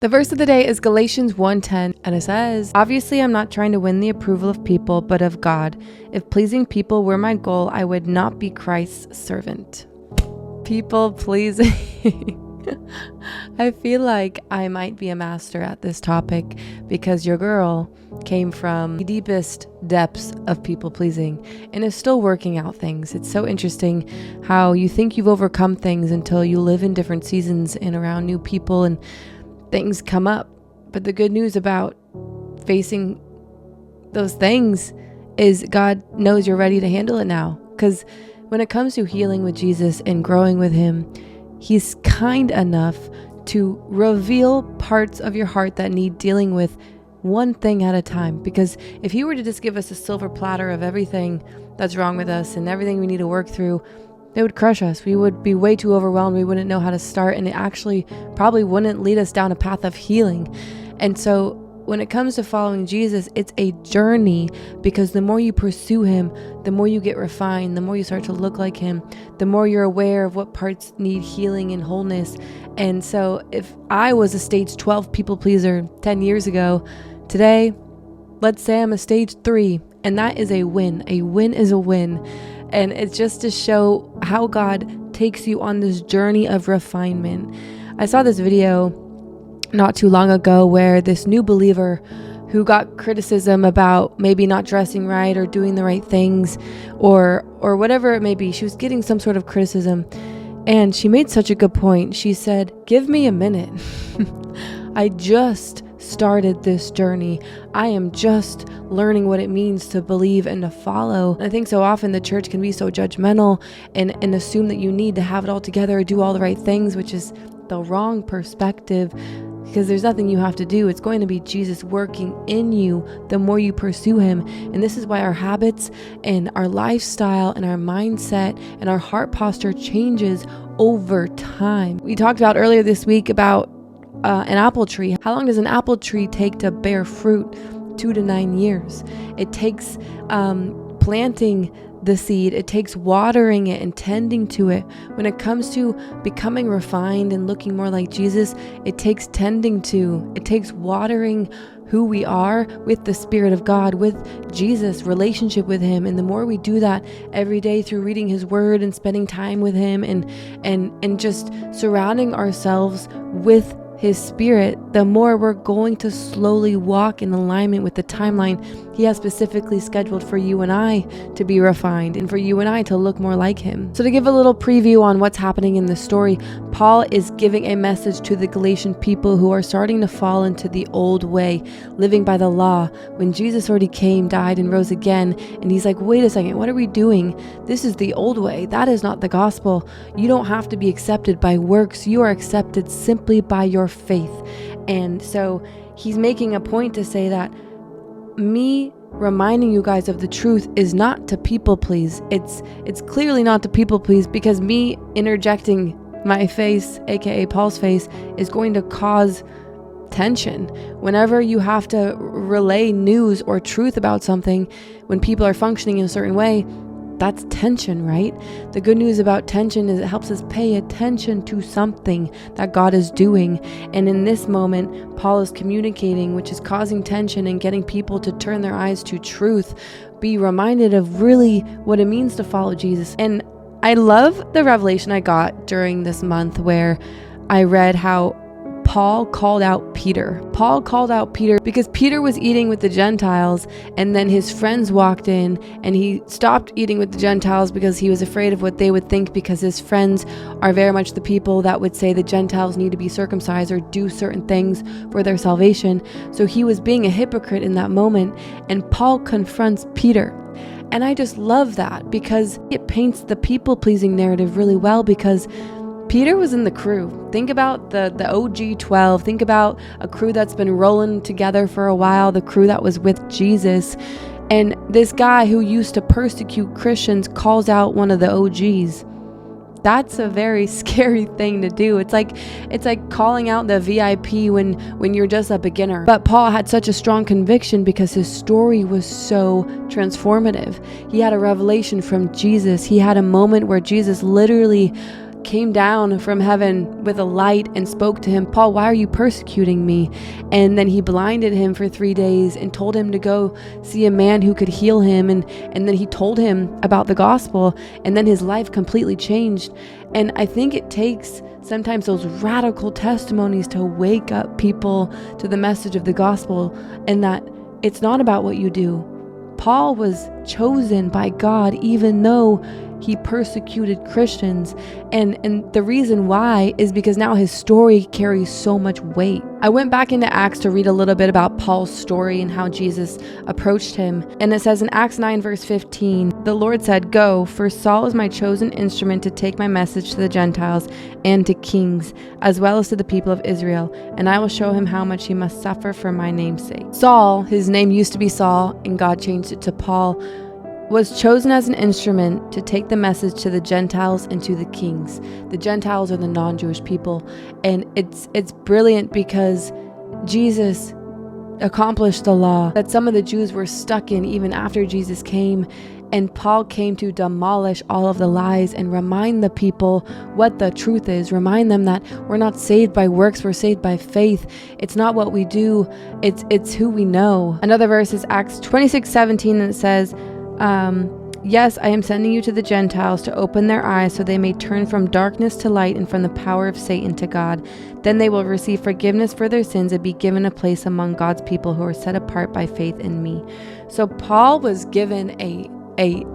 The verse of the day is Galatians 1:10, and it says, "Obviously, I'm not trying to win the approval of people, but of God. If pleasing people were my goal, I would not be Christ's servant." People pleasing. I feel like I might be a master at this topic because your girl came from the deepest depths of people pleasing and is still working out things. It's so interesting how you think you've overcome things until you live in different seasons and around new people and things come up. But the good news about facing those things is God knows you're ready to handle it now. Because when it comes to healing with Jesus and growing with him, he's kind enough to reveal parts of your heart that need dealing with one thing at a time. Because if he were to just give us a silver platter of everything that's wrong with us and everything we need to work through, it would crush us. We would be way too overwhelmed. We wouldn't know how to start, and it actually probably wouldn't lead us down a path of healing. And so when it comes to following Jesus, it's a journey, because the more you pursue him, the more you get refined, the more you start to look like him, the more you're aware of what parts need healing and wholeness. And so if I was a stage 12 people pleaser 10 years ago, today, let's say I'm a stage 3, and that is a win. A win is a win. And it's just to show how God takes you on this journey of refinement. I saw this video not too long ago where this new believer who got criticism about maybe not dressing right or doing the right things or whatever it may be, she was getting some sort of criticism. And she made such a good point. She said, "Give me a minute. I just started this journey. I am just learning what it means to believe and to follow." And I think so often the church can be so judgmental and assume that you need to have it all together or do all the right things, which is the wrong perspective, because there's nothing you have to do. It's going to be Jesus working in you the more you pursue him. And this is why our habits and our lifestyle and our mindset and our heart posture changes over time. We talked about earlier this week about an apple tree. How long does an apple tree take to bear fruit? 2 to 9 years. It takes planting the seed. It takes watering it and tending to it. When it comes to becoming refined and looking more like Jesus, it takes tending to. It takes watering who we are with the Spirit of God, with Jesus, relationship with him. And the more we do that every day through reading his word and spending time with him and just surrounding ourselves with his Spirit, the more we're going to slowly walk in alignment with the timeline he has specifically scheduled for you and I to be refined and for you and I to look more like him. So to give a little preview on what's happening in the story, Paul is giving a message to the Galatian people who are starting to fall into the old way, living by the law, when Jesus already came, died, and rose again. And he's like, wait a second, what are we doing? This is the old way. That is not the gospel. You don't have to be accepted by works. You are accepted simply by your faith. And so he's making a point to say that me reminding you guys of the truth is not to people please. It's clearly not to people please, because me interjecting my face, aka Paul's face, is going to cause tension. Whenever you have to relay news or truth about something, when people are functioning in a certain way, that's tension, right? The good news about tension is it helps us pay attention to something that God is doing. And in this moment, Paul is communicating, which is causing tension and getting people to turn their eyes to truth, be reminded of really what it means to follow Jesus. And I love the revelation I got during this month where I read how Paul called out Peter. Paul called out Peter because Peter was eating with the Gentiles, and then his friends walked in and he stopped eating with the Gentiles because he was afraid of what they would think, because his friends are very much the people that would say the Gentiles need to be circumcised or do certain things for their salvation. So he was being a hypocrite in that moment, and Paul confronts Peter. And I just love that because it paints the people-pleasing narrative really well, because Peter was in the crew. Think about the OG 12. Think about a crew that's been rolling together for a while, the crew that was with Jesus. And this guy who used to persecute Christians calls out one of the OGs. That's a very scary thing to do. It's like calling out the VIP when you're just a beginner. But Paul had such a strong conviction because his story was so transformative. He had a revelation from Jesus. He had a moment where Jesus literally came down from heaven with a light and spoke to him, Paul, why are you persecuting me? And then he blinded him for 3 days and told him to go see a man who could heal him. And then he told him about the gospel, and then his life completely changed. And I think it takes sometimes those radical testimonies to wake up people to the message of the gospel, and that it's not about what you do. Paul was chosen by God even though he persecuted Christians. And the reason why is because now his story carries so much weight. I went back into Acts to read a little bit about Paul's story and how Jesus approached him. And it says in Acts 9 verse 15, the Lord said, "Go, for Saul is my chosen instrument to take my message to the Gentiles and to kings, as well as to the people of Israel. And I will show him how much he must suffer for my name's sake." Saul, his name used to be Saul, and God changed it to Paul, was chosen as an instrument to take the message to the Gentiles and to the kings. The Gentiles are the non-Jewish people. And it's brilliant because Jesus accomplished the law that some of the Jews were stuck in even after Jesus came. And Paul came to demolish all of the lies and remind the people what the truth is. Remind them that we're not saved by works, we're saved by faith. It's not what we do, it's who we know. Another verse is Acts 26:17, and it says, "Yes, I am sending you to the Gentiles to open their eyes so they may turn from darkness to light and from the power of Satan to God. Then they will receive forgiveness for their sins and be given a place among God's people who are set apart by faith in me." So Paul was given a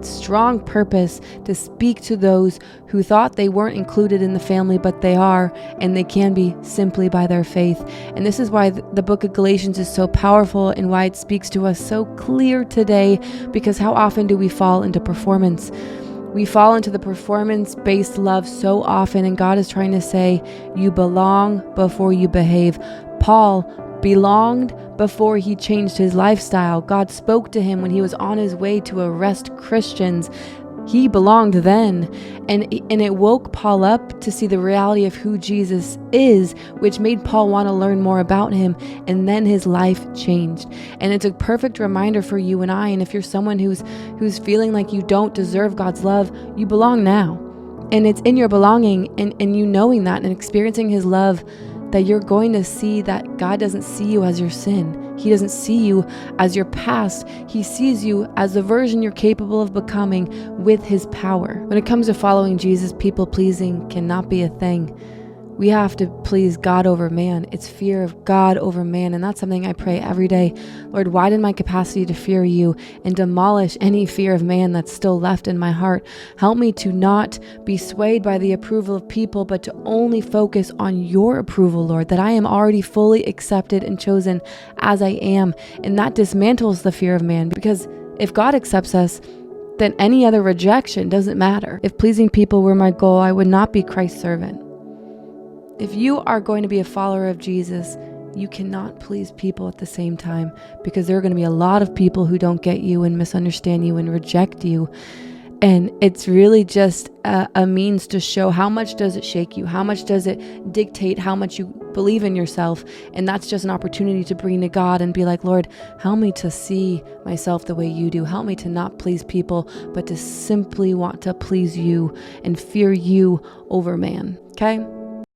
strong purpose to speak to those who thought they weren't included in the family, but they are, and they can be simply by their faith. And this is why the book of Galatians is so powerful and why it speaks to us so clear today, because how often do we fall into performance? We fall into the performance-based love so often, and God is trying to say, you belong before you behave. Paul belonged before he changed his lifestyle. God spoke to him when he was on his way to arrest Christians. He belonged then, and it woke Paul up to see the reality of who Jesus is, which made Paul want to learn more about him, and then his life changed. And it's a perfect reminder for you and I, and if you're someone who's feeling like you don't deserve God's love, you belong now. And it's in your belonging and you knowing that and experiencing his love that you're going to see that God doesn't see you as your sin. He doesn't see you as your past. He sees you as the version you're capable of becoming with his power. When it comes to following Jesus, people-pleasing cannot be a thing. We have to please God over man. It's fear of God over man. And that's something I pray every day. Lord, widen my capacity to fear you and demolish any fear of man that's still left in my heart. Help me to not be swayed by the approval of people, but to only focus on your approval, Lord, that I am already fully accepted and chosen as I am. And that dismantles the fear of man, because if God accepts us, then any other rejection doesn't matter. If pleasing people were my goal, I would not be Christ's servant. If you are going to be a follower of Jesus, you cannot please people at the same time, because there are going to be a lot of people who don't get you and misunderstand you and reject you. And it's really just a means to show how much does it shake you? How much does it dictate how much you believe in yourself? And that's just an opportunity to bring to God and be like, Lord, help me to see myself the way you do. Help me to not please people, but to simply want to please you and fear you over man. Okay?